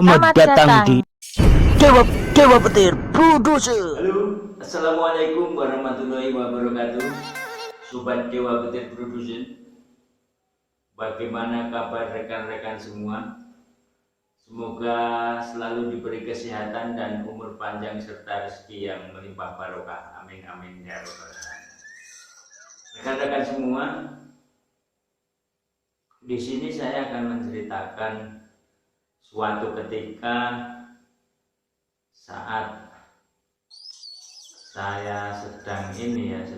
Selamat datang di Dewa Petir Producer. Halo, assalamualaikum warahmatullahi wabarakatuh. Sobat Dewa Petir Production, bagaimana kabar rekan-rekan semua? Semoga selalu diberi kesehatan dan umur panjang serta rezeki yang melimpah barokah. Amin amin ya rabbal alamin. Rekan-rekan semua, di sini saya akan menceritakan suatu ketika saat saya sedang ngiris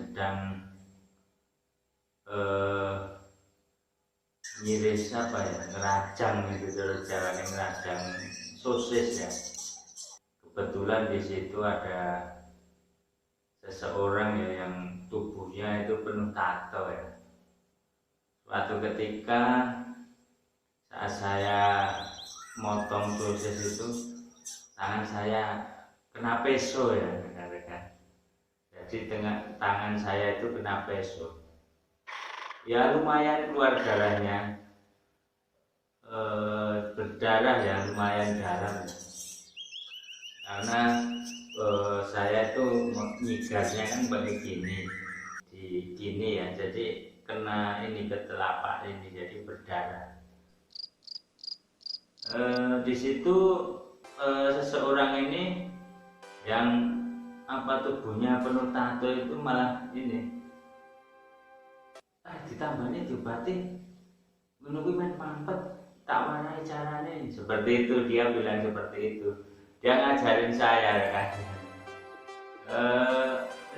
ngerajang itu terus jalannya ngerajang sosis ya. Kebetulan di situ ada seseorang ya yang tubuhnya itu penuh tato ya. Suatu ketika saat saya motong sosis itu, tangan saya kena peso ya rekan-rekan. Jadi tangan saya itu kena peso. Ya lumayan keluar darahnya, berdarah ya, lumayan darah. Karena saya itu nyigarnya kan pakai gini ya, jadi kena ini ke telapak ini, jadi berdarah. Di situ seseorang ini yang tubuhnya penuh tato itu malah ini ditambahnya diobatin menunggu main mampet tak warai caranya seperti itu, dia bilang seperti itu, dia ngajarin saya kan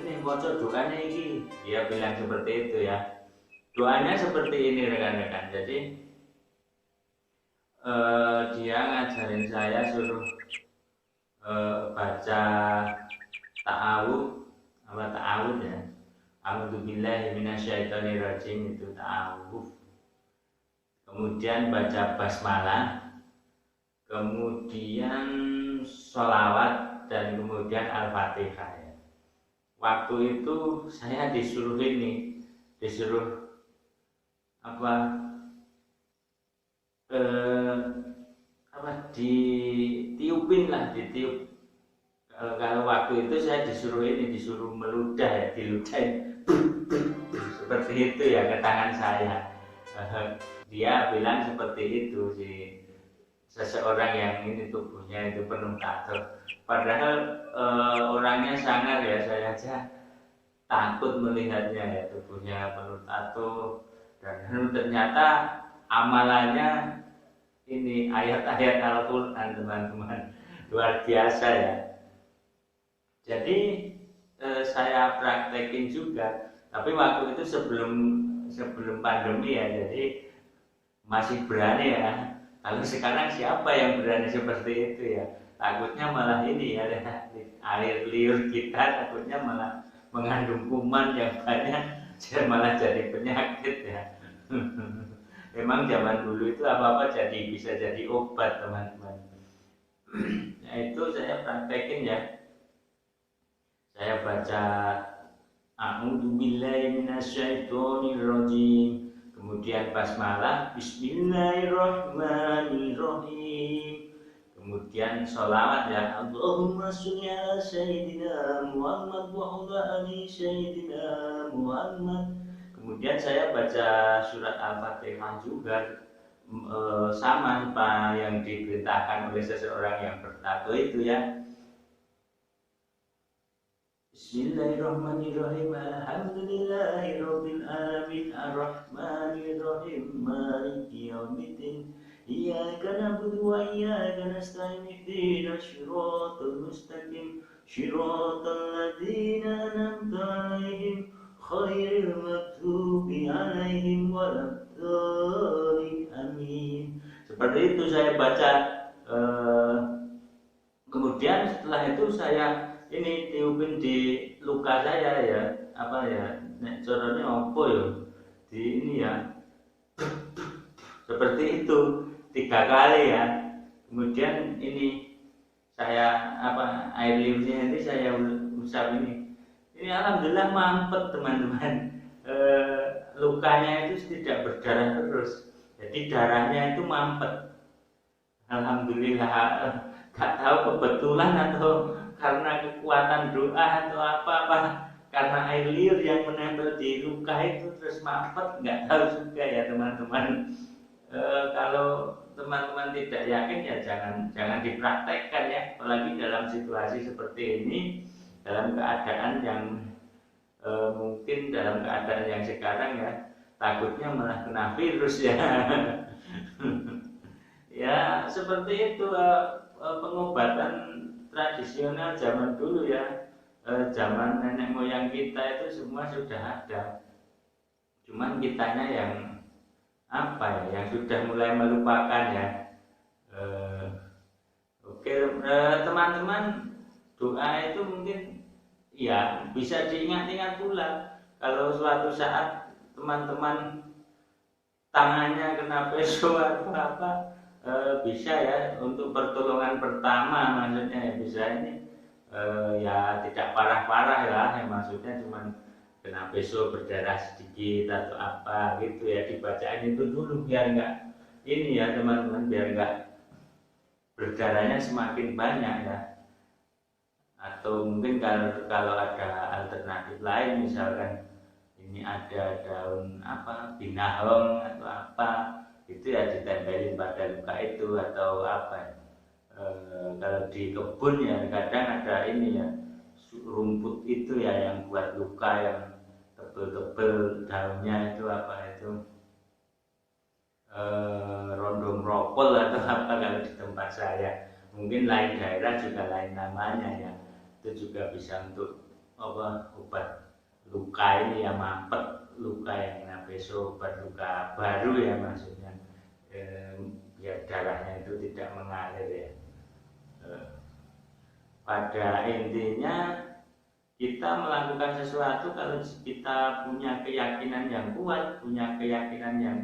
ini bocor doanya ini, dia bilang seperti itu ya. Doanya seperti ini rekan-rekan. Jadi dia ngajarin saya suruh baca ta'awud ya. A'udzubillahi minasyaitonirrajim, itu ta'awud. Kemudian baca basmalah, kemudian sholawat, dan kemudian al-fatihah ya. Waktu itu saya disuruh ditiup. Kalau waktu itu saya disuruh meludah ya, diludahin seperti itu ya ke tangan saya. Dia bilang seperti itu si seseorang yang ini tubuhnya itu penuh tato. Padahal orangnya sangar ya, saya aja takut melihatnya ya, tubuhnya penuh tato, dan ternyata amalannya ini ayat-ayat Al-Quran teman-teman, luar biasa ya. Jadi saya praktekin juga, tapi waktu itu sebelum pandemi ya, jadi masih berani ya. Kalau sekarang siapa yang berani seperti itu ya? Takutnya malah ini ya, air liur kita takutnya malah mengandung kuman yang banyak, malah jadi penyakit ya. Memang zaman dulu itu apa-apa bisa jadi obat teman-teman. Nah itu saya praktekin ya. Saya baca A'udzubillahi minasyaitonirrajim, kemudian basmalah, Bismillahirrahmanirrahim, kemudian sholawat ya, Allahumma sholli ala sayyidina Muhammad wa ala ali sayyidina Muhammad. Kemudian saya baca surat Al-Fatihah juga, sama apa yang diperintahkan oleh seseorang yang bertato itu ya. Bismillahirrahmanirrahim. Alhamdulillahirabbil alamin, arrahmanirrahim, maliki yaumiddin, iyyaka na'budu wa iyyaka nasta'in, ihdinas shiratal mustaqim, shiratal ladzina an'amta 'alaihim khairil maghdubi 'alaihim waladdallin, amin. Seperti itu saya baca. Kemudian setelah itu saya ini tiupin di luka saya ya, nek caranya apa ya, di ini ya, seperti itu 3 kali ya. Kemudian ini saya air liurnya ini saya usap ini alhamdulillah mampet teman-teman. Lukanya itu tidak berdarah terus, jadi darahnya itu mampet. alhamdulillah, gak tahu kebetulan atau karena kekuatan doa atau apa karena air liur yang menempel di luka itu terus mampet, nggak tahu juga ya teman-teman. Kalau teman-teman tidak yakin ya jangan dipraktekkan ya, apalagi dalam situasi seperti ini, dalam keadaan yang mungkin dalam keadaan yang sekarang ya takutnya malah kena virus ya. Ya seperti itu, pengobatan tradisional zaman dulu ya, zaman nenek moyang kita itu semua sudah ada. Cuman kitanya yang apa ya, yang sudah mulai melupakan ya. Oke, teman-teman, doa itu mungkin ya bisa diingat-ingat pula. Kalau suatu saat teman-teman tangannya kena peso atau apa, bisa ya untuk pertolongan pertama, maksudnya ya bisa ini ya tidak parah-parah ya maksudnya cuman kena peso berdarah sedikit atau apa gitu ya, dibacain itu dulu biar enggak ini ya teman-teman, biar enggak berdarahnya semakin banyak ya. Atau mungkin kalau ada alternatif lain, misalkan ini ada daun apa binahong atau apa itu ya ditempelin pada luka itu atau apa. Kalau di kebun ya kadang ada ini ya rumput itu ya yang buat luka yang tebel-tebel daunnya itu apa itu, rondong rokol atau apa kalau di tempat saya, mungkin lain daerah juga lain namanya ya, itu juga bisa untuk apa obat luka ini ya, mampet luka yang kena peso, obat luka baru ya maksudnya, biar darahnya itu tidak mengalir ya. Pada intinya kita melakukan sesuatu kalau kita punya keyakinan yang kuat, punya keyakinan yang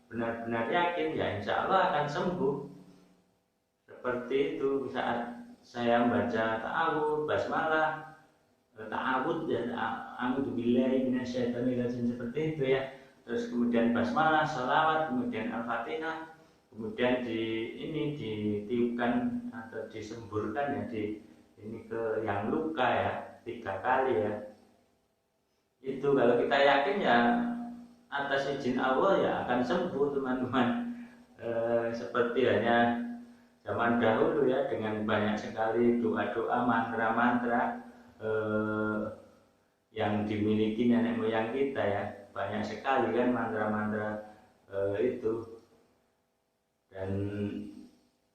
benar-benar yakin ya insya Allah akan sembuh. Seperti itu saat saya membaca ta'awud, basmalah, ta'awud dan a'udzubillahi minasyaitonirrajim seperti itu ya. Terus kemudian basmalah, sholawat, kemudian al-fatihah, kemudian ditiupkan atau disemburkan ya ini ke yang luka ya 3 kali ya. Itu kalau kita yakin ya atas izin Allah ya akan sembuh teman-teman. Seperti hanya zaman dahulu ya, dengan banyak sekali doa-doa, mantra-mantra yang dimiliki nenek moyang kita ya, banyak sekali kan mantra-mantra itu. Dan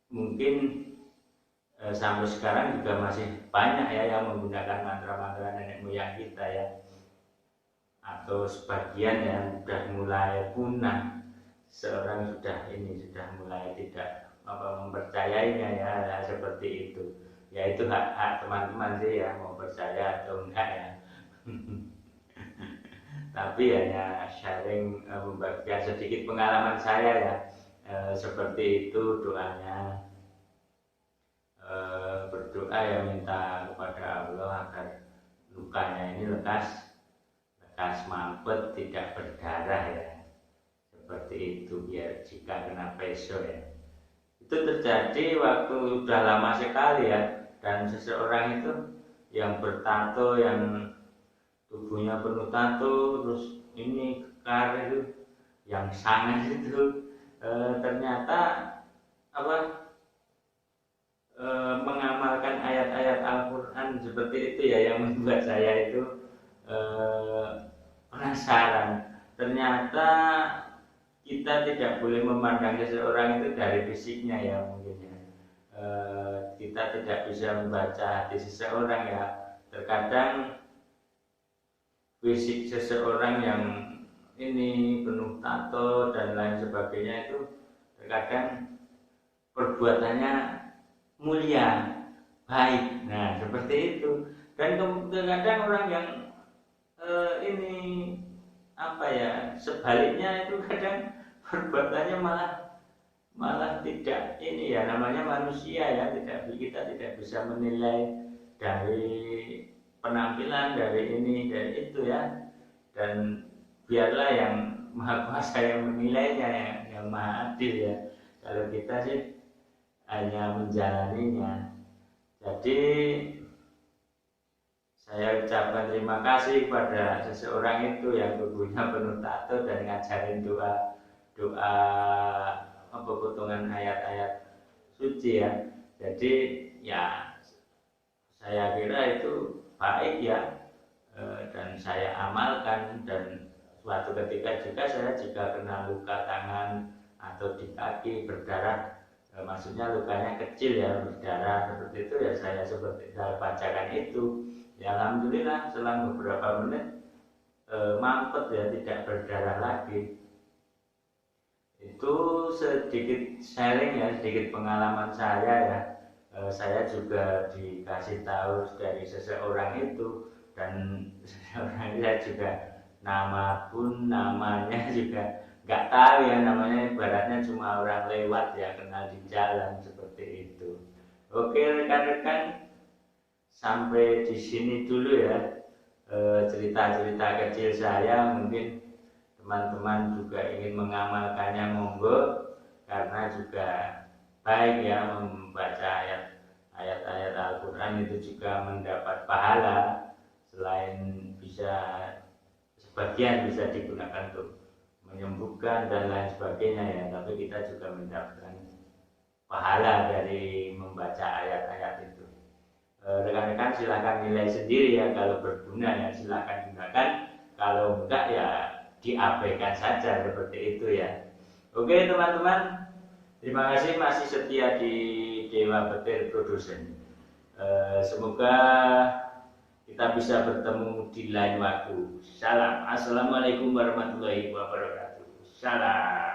mungkin sampai sekarang juga masih banyak ya yang menggunakan mantra-mantra nenek moyang kita ya, atau sebagian yang sudah mulai punah, seorang sudah mulai tidak mempercayainya ya, seperti itu ya. Itu hak teman-teman sih ya mau percaya atau enggak ya. Tapi hanya sharing, membagikan sedikit pengalaman saya ya, seperti itu doanya. Berdoa ya minta kepada Allah agar lukanya ini lekas mampet, tidak berdarah ya, seperti itu, biar jika kena peso ya. Itu terjadi waktu sudah lama sekali ya, dan seseorang itu yang bertato, yang tubuhnya penuh tato, terus ini kekar itu, yang sangat itu ternyata mengamalkan ayat-ayat Al-Quran seperti itu ya, yang membuat saya itu penasaran. Ternyata kita tidak boleh memandang seseorang itu dari fisiknya ya, mungkin ya. Kita tidak bisa membaca hati seseorang ya. Terkadang fisik seseorang yang ini penuh tato dan lain sebagainya itu terkadang perbuatannya mulia, baik. Nah, seperti itu. Dan terkadang orang yang ini sebaliknya itu kadang perbuatannya malah tidak ini ya, namanya manusia ya, kita tidak bisa menilai dari penampilan, dari ini, dari itu ya. Dan biarlah yang Maha Kuasa yang menilainya, yang Maha Adil ya. Kalau kita sih hanya menjalaninya. Jadi saya ucapkan terima kasih pada seseorang itu yang tubuhnya penuh tato dan ngajarin doa potongan ayat-ayat suci ya. Jadi ya saya kira itu baik ya, dan saya amalkan. Dan suatu ketika juga saya jika kena luka tangan atau di kaki berdarah, maksudnya lukanya kecil ya, berdarah seperti itu ya, saya bacakan itu. Ya alhamdulillah selang beberapa menit mampet ya, tidak berdarah lagi. Itu sedikit sharing ya, sedikit pengalaman saya ya. Saya juga dikasih tahu dari seseorang itu, dan seseorang saya juga namanya juga nggak tahu ya, namanya ibaratnya cuma orang lewat ya, kenal di jalan seperti itu. Oke rekan-rekan, sampai di sini dulu ya cerita-cerita kecil saya. Mungkin teman-teman juga ingin mengamalkannya, monggo, karena juga baik ya membaca ayat-ayat Al-Quran itu juga mendapat pahala. Selain bisa sebagian bisa digunakan untuk menyembuhkan dan lain sebagainya ya, tapi kita juga mendapatkan pahala dari membaca ayat-ayat itu. Rekan-rekan silakan nilai sendiri ya, kalau berguna ya silakan gunakan, kalau enggak ya diabaikan saja seperti itu ya. Oke teman-teman, terima kasih masih setia di Dewa Petir Production. Semoga kita bisa bertemu di lain waktu. Salam, assalamualaikum warahmatullahi wabarakatuh. Salam.